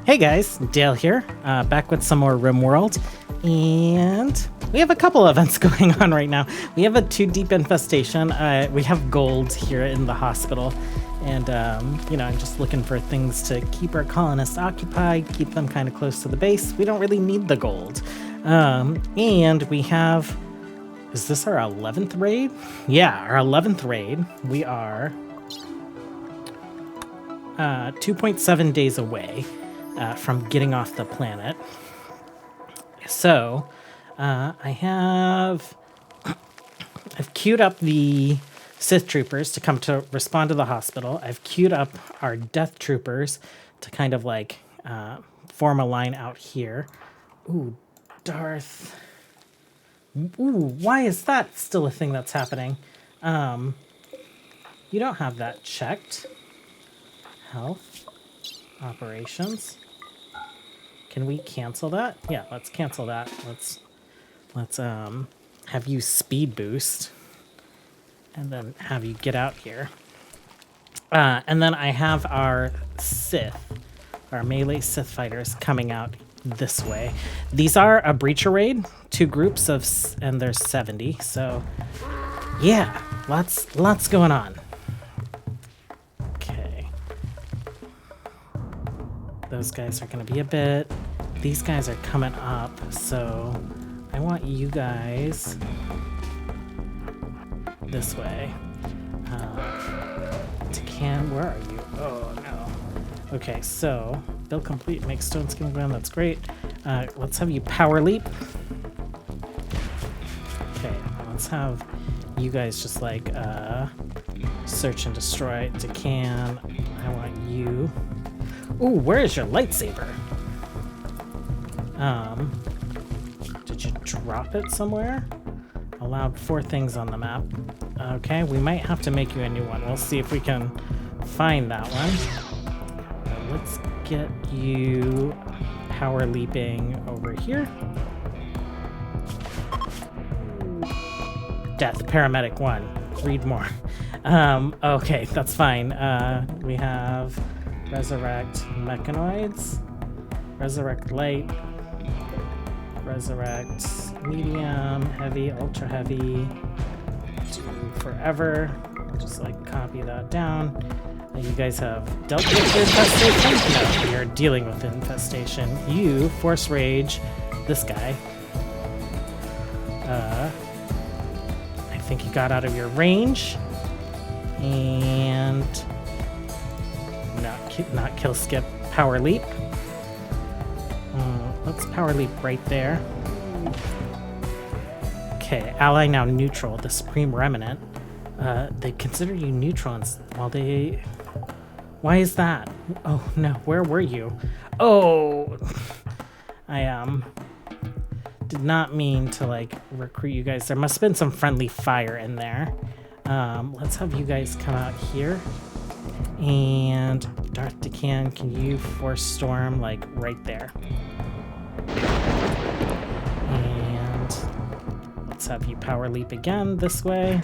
Hey guys, Dale here, back with some more Rimworld, and we have a couple events going on right now. We have a 2-deep infestation. We have gold here in the hospital, and I'm just looking for things to keep our colonists occupied, keep them kind of close to the base. We don't really need the gold. And we have, is this our 11th raid? Yeah, our 11th raid. We are 2.7 days away from getting off the planet. So I've queued up the Sith troopers to come to respond to the hospital. I've queued up our death troopers to kind of like form a line out here. Ooh, Darth. Ooh, why is that still a thing that's happening? You don't have that checked. Health. Operations. Can we cancel that? Yeah, let's cancel that. Let's have you speed boost and then have you get out here. And then I have our Sith, our melee Sith fighters coming out this way. These are a breacher raid, 2 groups of, and there's 70. So yeah, lots going on. Those guys are going to be a bit. These guys are coming up, so I want you guys this way. Takan, where are you? Oh, no. Okay, so build complete, make stone skin ground. That's great. Let's have you power leap. Okay, let's have you guys just like search and destroy. Takan, I want you. Ooh, where is your lightsaber? Did you drop it somewhere? Allowed 4 things on the map. Okay, we might have to make you a new one. We'll see if we can find that one. Let's get you power leaping over here. Death, paramedic 1. Read more. Okay, that's fine. We have resurrect mechanoids, resurrect light, resurrect medium, heavy, ultra heavy, do forever. I'll just like copy that down. You guys have dealt with the infestation? No, you're dealing with the infestation. You force rage this guy. I think he got out of your range. And not kill skip, power leap. Let's power leap right there. Okay, ally now neutral, the Supreme Remnant. They consider you neutral while they... Why is that? Oh no, where were you? Oh! I did not mean to like recruit you guys. There must have been some friendly fire in there. Let's have you guys come out here. And Darth Takan, can you force storm like right there? And let's have you power leap again this way.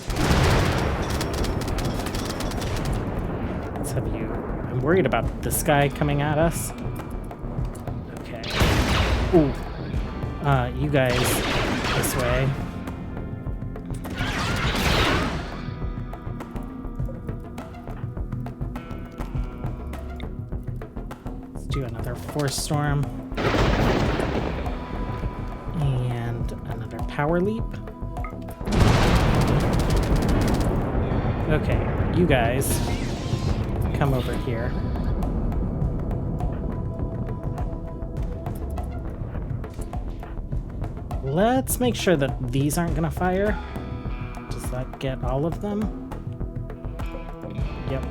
Let's have you... I'm worried about this guy coming at us. Okay. Ooh. You guys this way. Do another force storm and another power leap. Okay, you guys come over here. Let's make sure that these aren't gonna fire. Does that get all of them? Yep.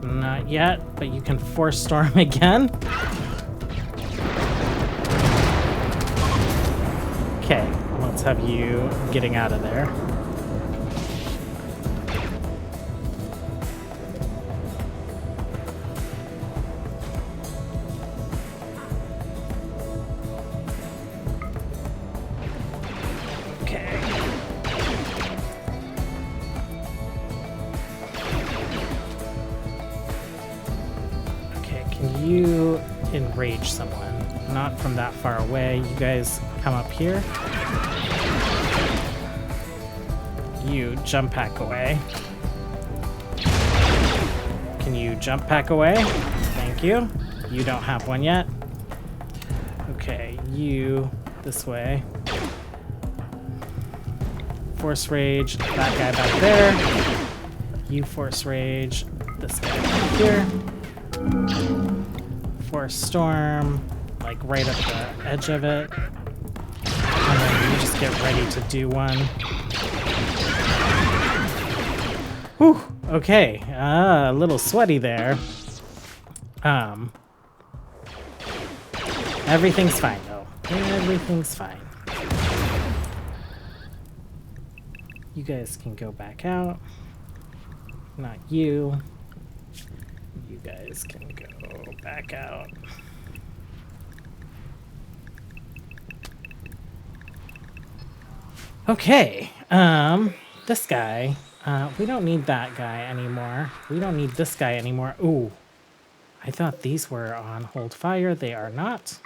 Not yet, but you can force storm again. Okay, let's have you getting out of there. you enrage someone. Not from that far away. You guys come up here. You jump pack away. Can you jump pack away? Thank you. You don't have one yet. Okay, you this way. Force rage that guy back there. You force rage this guy back here. Force storm, like right at the edge of it. And then you just get ready to do one. Whew, okay, a little sweaty there. Everything's fine though. Everything's fine. You guys can go back out. Not you. You guys can go back out. Okay, this guy, we don't need that guy anymore. We don't need this guy anymore. Ooh, I thought these were on hold fire. They are not.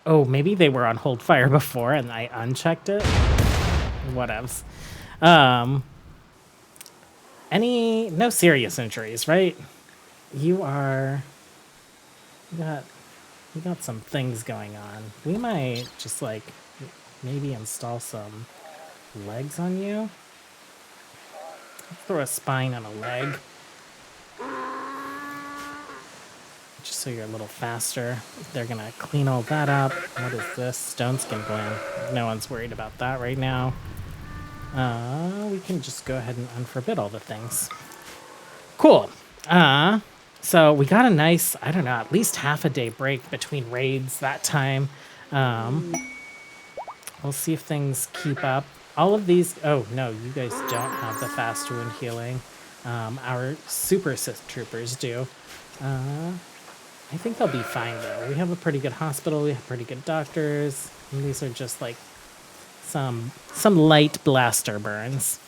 Oh, maybe they were on hold fire before and I unchecked it. Whatevs. No serious injuries, right? You got some things going on. We might just like maybe install some legs on you. Throw a spine on a leg. Just so you're a little faster. They're gonna clean all that up. What is this? Stone skin gland. No one's worried about that right now. We can just go ahead and unforbid all the things. Cool. So we got a nice, I don't know, at least half a day break between raids that time. We'll see if things keep up. All of these, oh no, you guys don't have the fast wound healing. Our super Sith troopers do. I think they'll be fine though. We have a pretty good hospital, we have pretty good doctors. And these are just like some light blaster burns.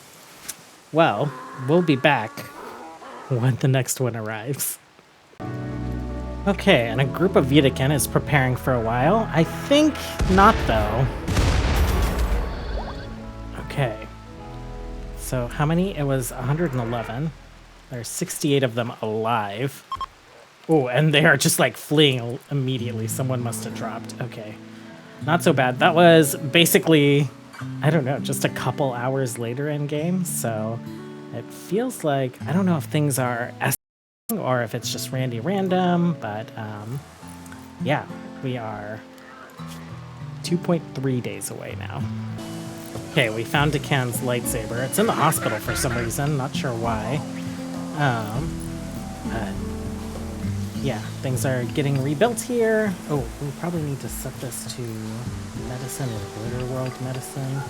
Well, we'll be back when the next one arrives. Okay, and a group of Vitican is preparing for a while. I think not though. Okay. So how many? It was 111. There's 68 of them alive. Oh, and they are just like fleeing immediately. Someone must have dropped. Okay. Not so bad. That was basically, I don't know, just a couple hours later in game. So it feels like, I don't know if things are escalating or if it's just random, but yeah, we are 2.3 days away now. Okay, we found Decan's lightsaber. It's in the hospital for some reason, not sure why. Yeah, things are getting rebuilt here. Oh, we probably need to set this to medicine or Rimworld medicine.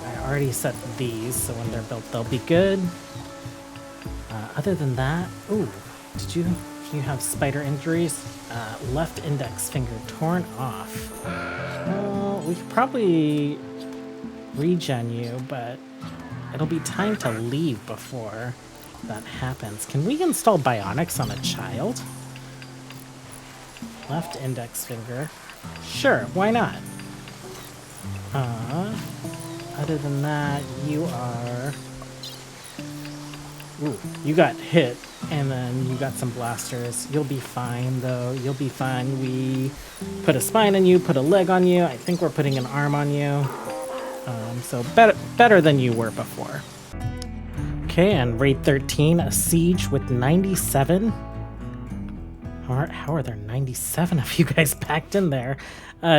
I already set these, so when they're built, they'll be good. Other than that, ooh, did you have spider injuries? Left index finger torn off. We could probably regen you, but it'll be time to leave before that happens. Can we install bionics on a child? Left index finger. Sure, why not? Other than that, you are... Ooh, you got hit, and then you got some blasters. You'll be fine, though. You'll be fine. We put a spine on you, put a leg on you. I think we're putting an arm on you. So better than you were before. Okay, and raid 13, a siege with 97. How are there 97 of you guys packed in there?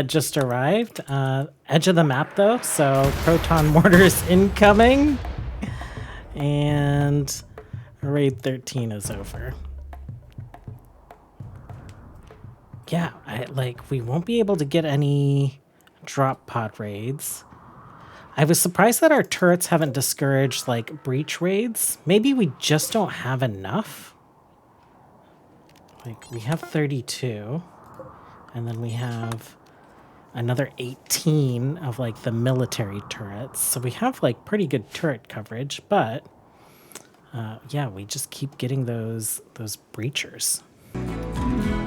Just arrived. Edge of the map, though, so proton mortars incoming. And raid 13 is over. Yeah, we won't be able to get any drop pod raids. I was surprised that our turrets haven't discouraged, like, breach raids. Maybe we just don't have enough. Like, we have 32. And then we have another 18 of, like, the military turrets. So we have, like, pretty good turret coverage. But Yeah, we just keep getting those breachers.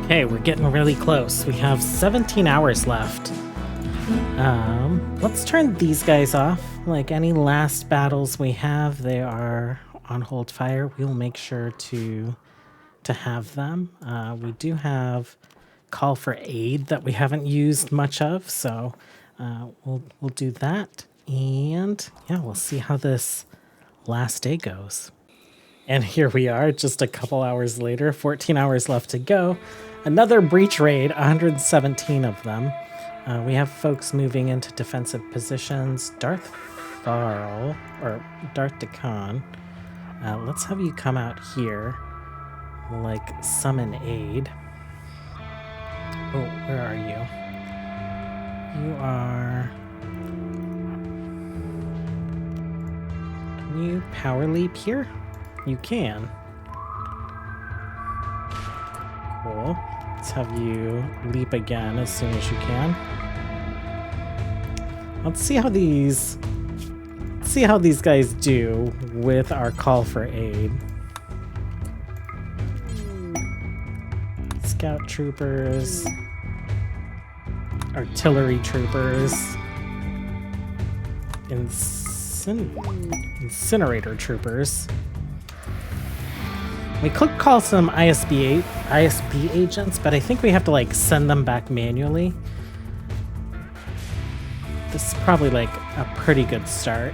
Okay, we're getting really close. We have 17 hours left. Let's turn these guys off. Like any last battles we have, they are on hold fire. We'll make sure to have them. We do have call for aid that we haven't used much of, so we'll do that. And yeah, we'll see how this last day goes. And here we are, just a couple hours later, 14 hours left to go. Another breach raid, 117 of them. We have folks moving into defensive positions. Darth Farl, or Darth Decon, let's have you come out here, like summon aid. Oh, where are you? You are... Can you power leap here? You can. Cool. Let's have you leap again as soon as you can. Let's see how these guys do with our call for aid. Scout troopers, artillery troopers, incinerator troopers. We could call some ISB agents, but I think we have to like send them back manually. This is probably like a pretty good start.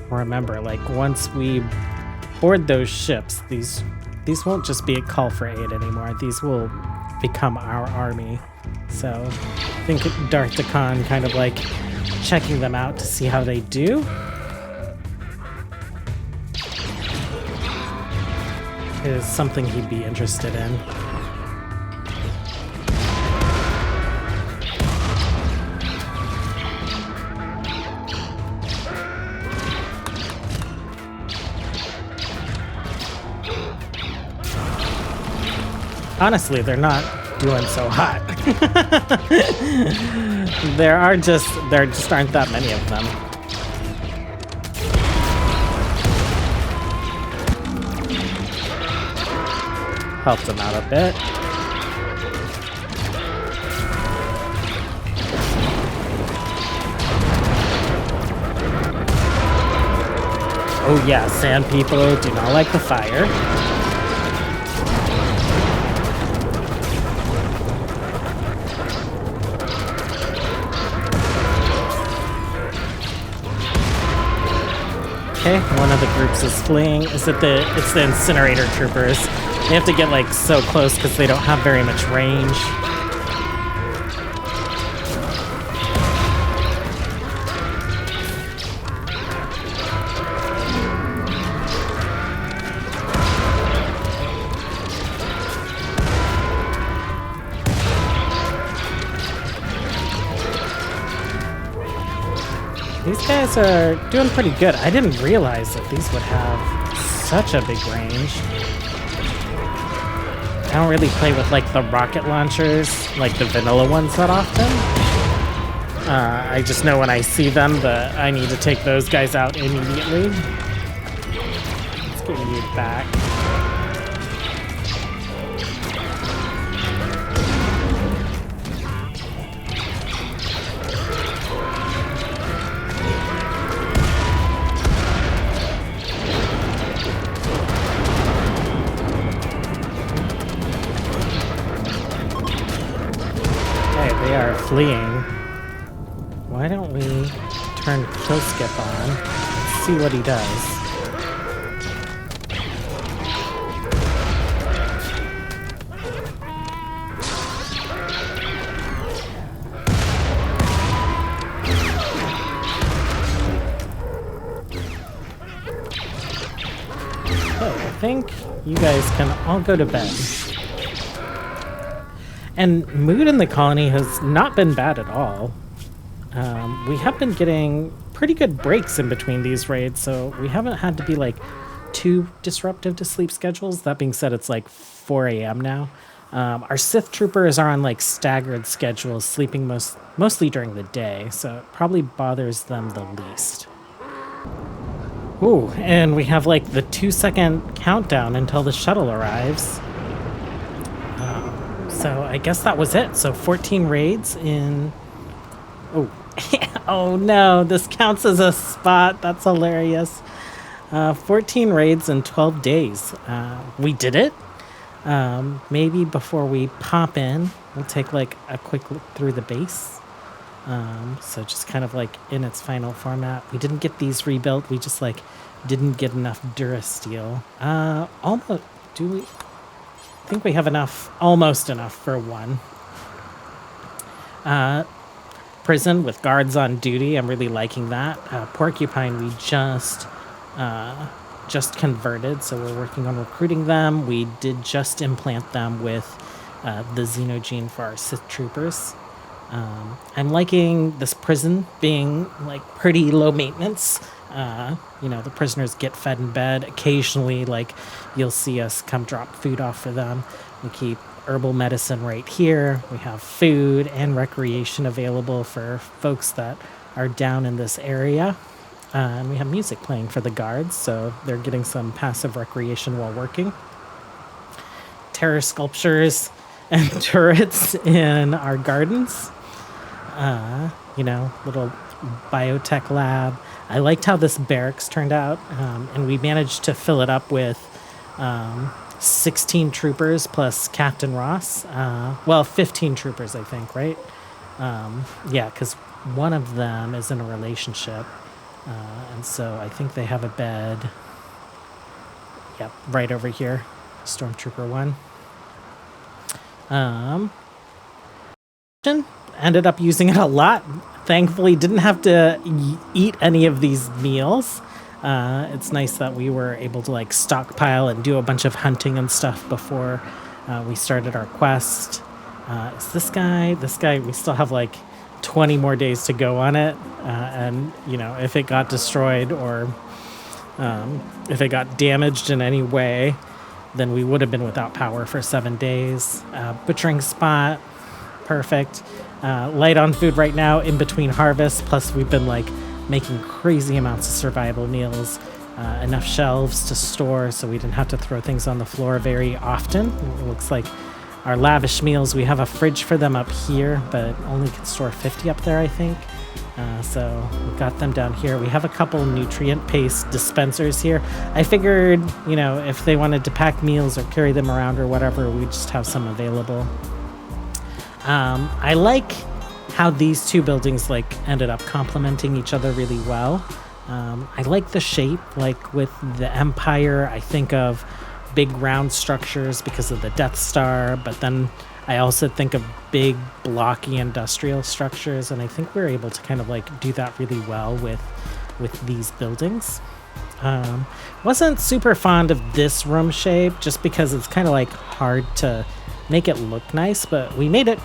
Remember, like once we board those ships, these won't just be a call for aid anymore. These will become our army. So I think Darth Decon kind of like checking them out to see how they do. Is something he'd be interested in. Honestly, they're not doing so hot. there just aren't that many of them. Helped them out a bit. Oh yeah, sand people do not like the fire. Okay, one of the groups is fleeing. It's the incinerator troopers. They have to get like so close because they don't have very much range. These guys are doing pretty good. I didn't realize that these would have such a big range. I don't really play with like the rocket launchers, like the vanilla ones that often. I just know when I see them that I need to take those guys out immediately. Let's get you back. They are fleeing. Why don't we turn kill skip on and see what he does? Okay, I think you guys can all go to bed. And mood in the colony has not been bad at all. We have been getting pretty good breaks in between these raids, so we haven't had to be like too disruptive to sleep schedules. That being said, it's like 4 a.m. now. Our Sith troopers are on like staggered schedules, sleeping mostly during the day, so it probably bothers them the least. Ooh, and we have like the 2-second countdown until the shuttle arrives. So I guess that was it. So 14 raids in... Oh, oh no, this counts as a spot. That's hilarious. 14 raids in 12 days. We did it. Maybe before we pop in, we'll take like a quick look through the base. So just kind of like in its final format. We didn't get these rebuilt. We just like didn't get enough Durasteel. Almost, do we? I think we have enough, almost enough for one. Prison with guards on duty. I'm really liking that. Porcupine, we just converted, so we're working on recruiting them. We did just implant them with the Xenogene for our Sith troopers. I'm liking this prison being like pretty low maintenance. The prisoners get fed in bed. Occasionally, like, you'll see us come drop food off for them. We keep herbal medicine right here. We have food and recreation available for folks that are down in this area. And we have music playing for the guards, so they're getting some passive recreation while working. Terror sculptures and turrets in our gardens. Little biotech lab. I liked how this barracks turned out, and we managed to fill it up with 16 troopers plus Captain Ross. 15 troopers, I think, right? Because one of them is in a relationship, and so I think they have a bed. Yep, right over here, Stormtrooper 1. Ended up using it a lot. Thankfully, didn't have to eat any of these meals. It's nice that we were able to like stockpile and do a bunch of hunting and stuff before we started our quest. Is this guy? We still have like 20 more days to go on it. And if it got destroyed or if it got damaged in any way, then we would have been without power for 7 days. Butchering spot. Perfect. Light on food right now in between harvests. Plus we've been like making crazy amounts of survival meals, enough shelves to store so we didn't have to throw things on the floor very often. It looks like our lavish meals, we have a fridge for them up here, but only can store 50 up there, I think. So we've got them down here. We have a couple nutrient paste dispensers here. I figured, if they wanted to pack meals or carry them around or whatever, we just have some available. I like how these two buildings like ended up complementing each other really well. I like the shape, like with the Empire, I think of big round structures because of the Death Star, but then I also think of big blocky industrial structures, and I think we're able to kind of like do that really well with these buildings. Wasn't super fond of this room shape just because it's kind of like hard to make it look nice, but we made it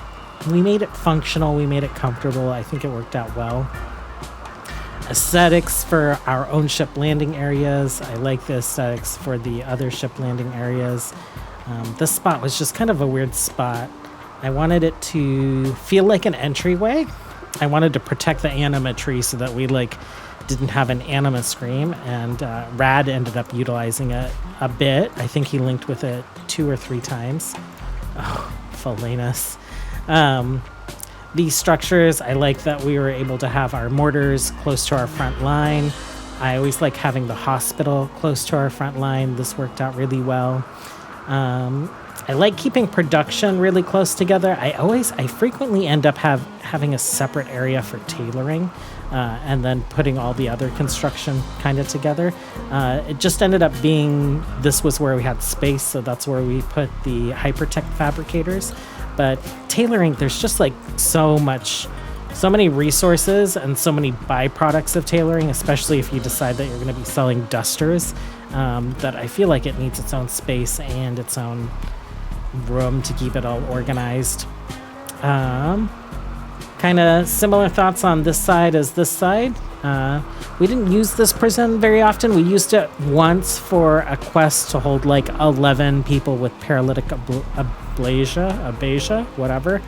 functional, we made it comfortable. I think it worked out well. Aesthetics for our own ship landing areas. I like the aesthetics for the other ship landing areas. This spot was just kind of a weird spot. I wanted it to feel like an entryway. I wanted to protect the anima tree so that we like didn't have an anima scream, and Rad ended up utilizing it a bit. I think he linked with it 2 or 3 times. Oh, Falenus. These structures, I like that we were able to have our mortars close to our front line. I always like having the hospital close to our front line. This worked out really well. I like keeping production really close together. I frequently end up having a separate area for tailoring, and then putting all the other construction kind of together. It just ended up being, this was where we had space, so that's where we put the hypertech fabricators. But tailoring, there's just like so many resources and so many byproducts of tailoring, especially if you decide that you're going to be selling dusters, that I feel like it needs its own space and its own room to keep it all organized. Kind of similar thoughts on this side as this side. We didn't use this prison very often. We used it once for a quest to hold like 11 people with paralytic abasia, whatever,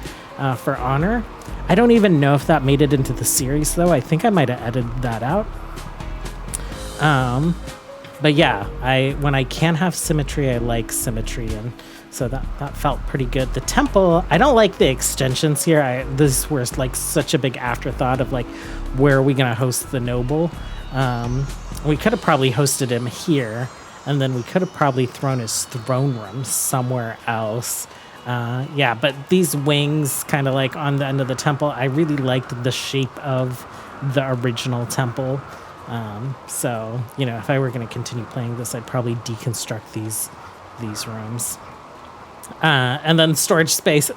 for honor. I don't even know if that made it into the series, though. I think I might have edited that out. But yeah, when I can have symmetry, I like symmetry, and so that felt pretty good. The temple, I don't like the extensions here. This was like such a big afterthought of like, where are we gonna host the noble? We could have probably hosted him here, and then we could have probably thrown his throne room somewhere else. Yeah, but these wings kind of like on the end of the temple, I really liked the shape of the original temple. So, if I were going to continue playing this, I'd probably deconstruct these rooms. And then storage space,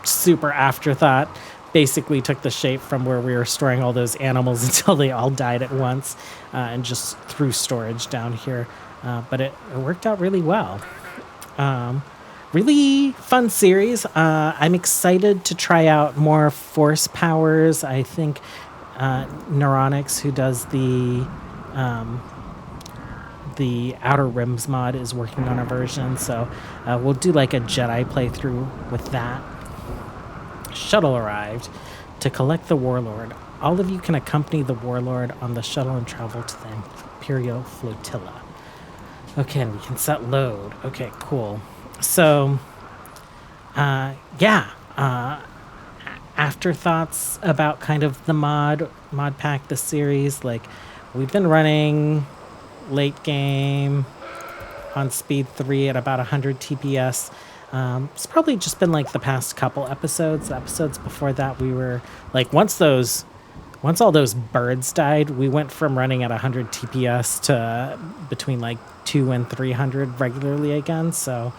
super afterthought, basically took the shape from where we were storing all those animals until they all died at once, and just threw storage down here. But it worked out really well. Really fun series. I'm excited to try out more force powers. I think Neuronics, who does the Outer Rims mod, is working on a version, so we'll do like a Jedi playthrough with that. Shuttle arrived to collect the Warlord. All of you can accompany the Warlord on the shuttle and travel to the Imperial Flotilla. Okay, and we can set load. Okay, cool. So, afterthoughts about kind of the Modpack, the series. Like, we've been running late game on speed 3 at about 100 TPS. It's probably just been like the past couple episodes. The episodes before that, we were like, once all those birds died, we went from running at 100 TPS to between like 2 and 300 regularly again. So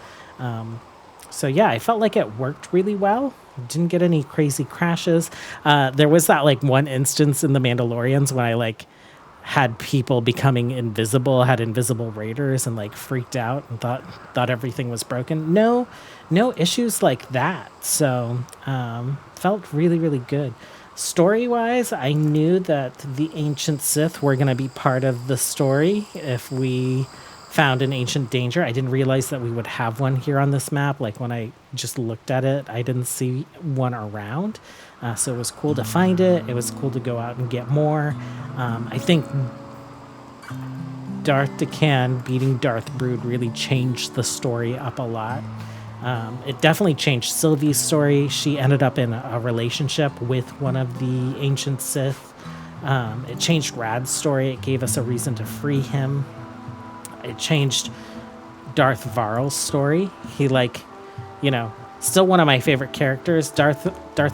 yeah, I felt like it worked really well. Didn't get any crazy crashes. There was that like one instance in The Mandalorians when I like had people becoming invisible, had invisible raiders, and like freaked out and thought everything was broken. No issues like that. So felt really, really good. Story-wise, I knew that the ancient Sith were going to be part of the story if we found an ancient danger. I didn't realize that we would have one here on this map. Like, when I just looked at it, I didn't see one around. So it was cool to find it. It was cool to go out and get more. I think Darth Decan beating Darth Brood really changed the story up a lot. It definitely changed Sylvie's story. She ended up in a relationship with one of the ancient Sith. It changed Rad's story. It gave us a reason to free him. It changed Darth Varl's story. He still one of my favorite characters. Darth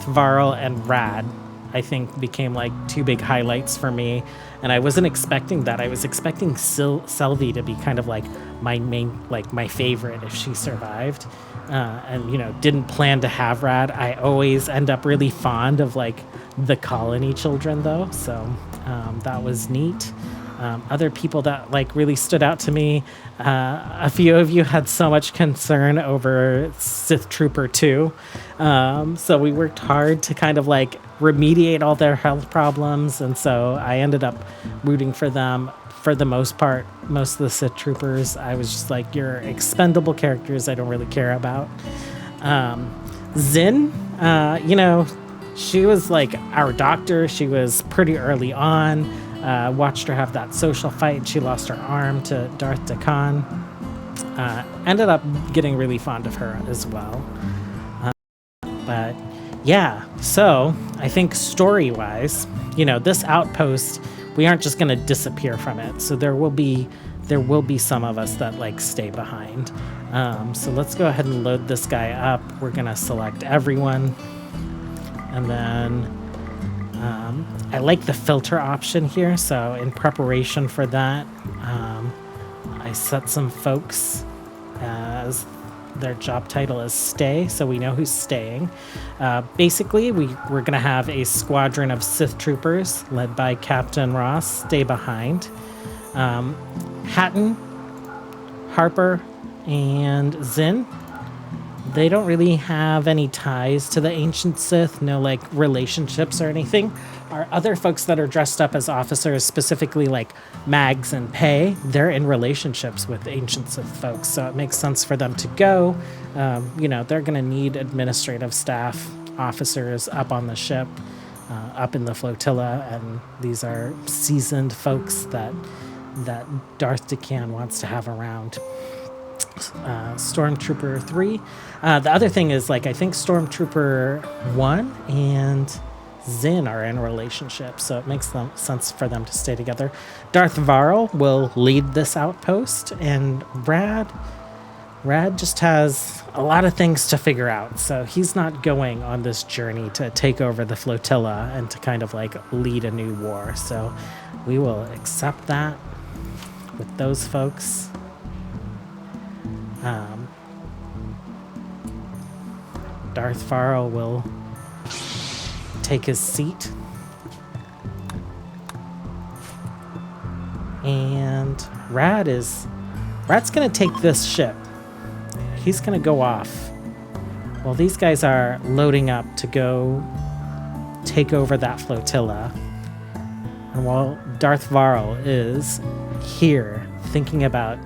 Varl and Rad, I think, became like two big highlights for me. And I wasn't expecting that. I was expecting Sylvie to be kind of like my main, like my favorite if she survived. And didn't plan to have Rad. I always end up really fond of like the colony children though. So that was neat. Other people that like really stood out to me, a few of you had so much concern over Sith Trooper 2. So we worked hard to kind of like remediate all their health problems. And so I ended up rooting for them for the most part. Most of the Sith Troopers, I was just like, you're expendable characters I don't really care about. Zin, she was like our doctor. She was pretty early on. Watched her have that social fight. She lost her arm to Darth Decan. Ended up getting really fond of her as well. But yeah, so I think story-wise, this outpost, we aren't just going to disappear from it. So there will be some of us that like stay behind. So let's go ahead and load this guy up. We're going to select everyone. And then I like the filter option here. So in preparation for that, I set some folks as their job title is stay, so we know who's staying. Basically, we're going to have a squadron of Sith troopers led by Captain Ross stay behind. Hatton, Harper, and Zin, they don't really have any ties to the ancient Sith, no like relationships or anything. Our other folks that are dressed up as officers, specifically like Mags and Pei, they're in relationships with ancient Sith folks, so it makes sense for them to go. They're going to need administrative staff, officers up on the ship, up in the flotilla, and these are seasoned folks that that Darth Decan wants to have around. Stormtrooper 3. The other thing is, like, I think Stormtrooper 1 and Zin are in a relationship, so it makes sense for them to stay together. Darth Varl will lead this outpost, and Rad just has a lot of things to figure out, so he's not going on this journey to take over the flotilla and to kind of like lead a new war. So we will accept that with those folks. Darth Varl will take his seat. And Rad's gonna take this ship. He's gonna go off while these guys are loading up to go take over that flotilla. And while Darth Varl is here thinking about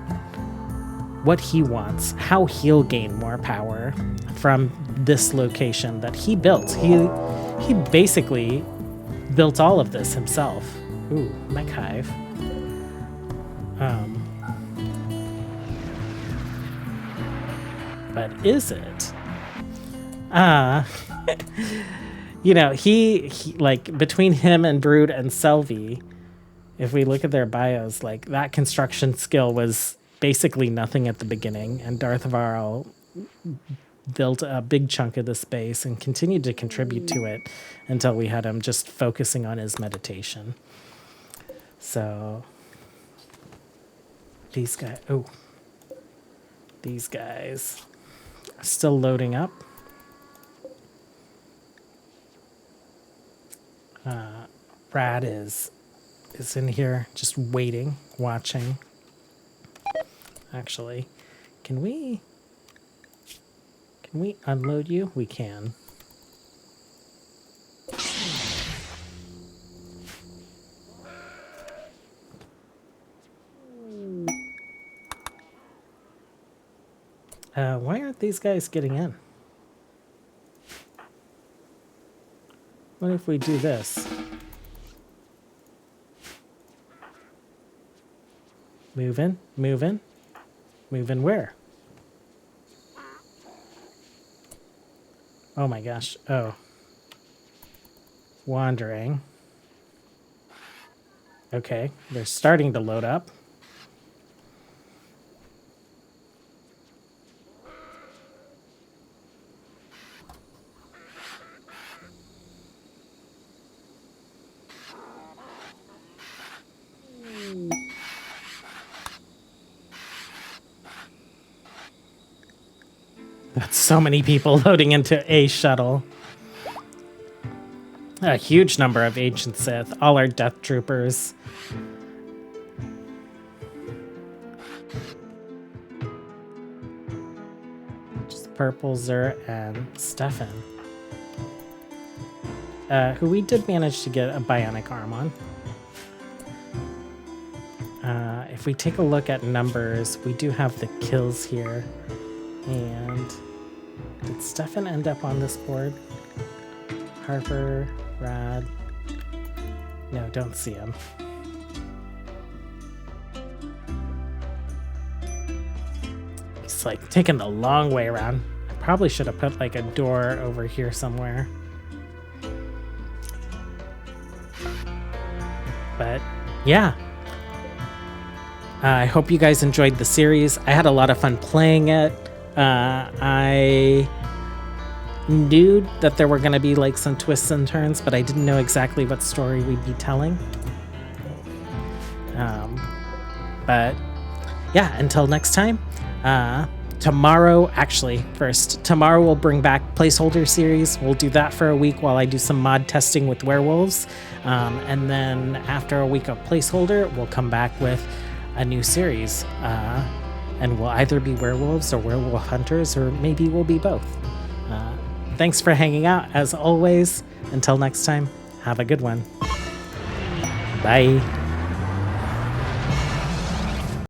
what he wants, how he'll gain more power from this location that he built. He basically built all of this himself. Ooh, mech hive. But is it? You know, he like between him and Brood and Selvi, if we look at their bios, like that construction skill was basically nothing at the beginning, and Darth Varl built a big chunk of the space and continued to contribute to it until we had him just focusing on his meditation. So these guys are still loading up. Brad is in here just waiting, watching. Actually, can we unload you? We can. Why aren't these guys getting in? What if we do this? Moving where? Oh my gosh. Oh. Wandering. Okay, they're starting to load up. That's so many people loading into a shuttle. A huge number of ancient Sith, all our death troopers. Just Purple, Zur, and Stefan. Who we did manage to get a bionic arm on. If we take a look at numbers, we do have the kills here. And did Stefan end up on this board? Harper, Rad. No, don't see him. He's like taking the long way around. I probably should have put like a door over here somewhere. But yeah. I hope you guys enjoyed the series. I had a lot of fun playing it. I knew that there were going to be like some twists and turns, but I didn't know exactly what story we'd be telling. But yeah, until next time, tomorrow we'll bring back placeholder series. We'll do that for a week while I do some mod testing with werewolves. And then after a week of placeholder, we'll come back with a new series. And we'll either be werewolves or werewolf hunters, or maybe we'll be both. Thanks for hanging out, as always. Until next time, have a good one. Bye.